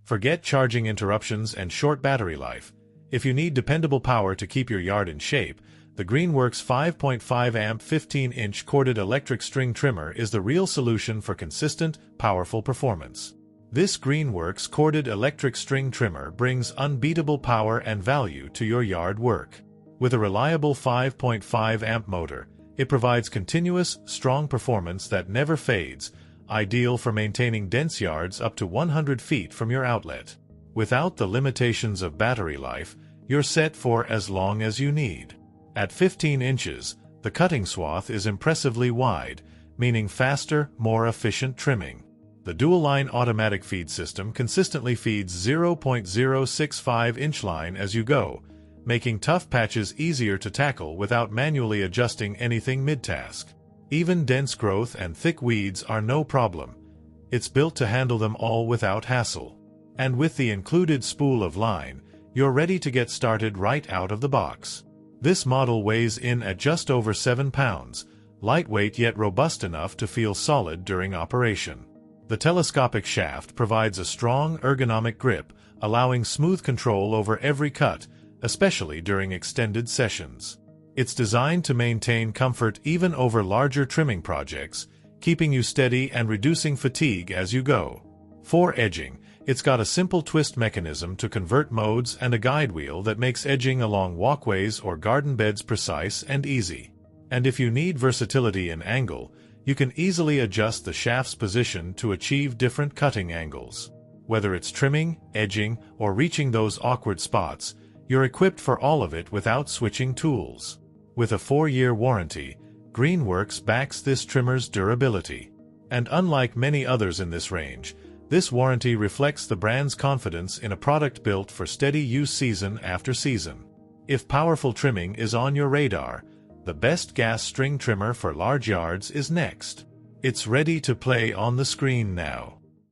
Forget charging interruptions and short battery life. If you need dependable power to keep your yard in shape, the Greenworks 5.5 amp 15-inch corded electric string trimmer is the real solution for consistent, powerful performance. This Greenworks corded electric string trimmer brings unbeatable power and value to your yard work. With a reliable 5.5 amp motor, it provides continuous, strong performance that never fades, ideal for maintaining dense yards up to 100 feet from your outlet. Without the limitations of battery life, you're set for as long as you need. At 15 inches, the cutting swath is impressively wide, meaning faster, more efficient trimming. The dual-line automatic feed system consistently feeds 0.065 inch line as you go, making tough patches easier to tackle without manually adjusting anything mid-task. Even dense growth and thick weeds are no problem. It's built to handle them all without hassle. And with the included spool of line, you're ready to get started right out of the box. This model weighs in at just over 7 pounds, lightweight yet robust enough to feel solid during operation. The telescopic shaft provides a strong ergonomic grip, allowing smooth control over every cut, especially during extended sessions. It's designed to maintain comfort even over larger trimming projects, keeping you steady and reducing fatigue as you go. For edging, it's got a simple twist mechanism to convert modes and a guide wheel that makes edging along walkways or garden beds precise and easy. And if you need versatility in angle, you can easily adjust the shaft's position to achieve different cutting angles. Whether it's trimming, edging, or reaching those awkward spots, you're equipped for all of it without switching tools. With a 4-year warranty, Greenworks backs this trimmer's durability. And unlike many others in this range, this warranty reflects the brand's confidence in a product built for steady use season after season. If powerful trimming is on your radar, the best gas string trimmer for large yards is next. It's ready to play on the screen now.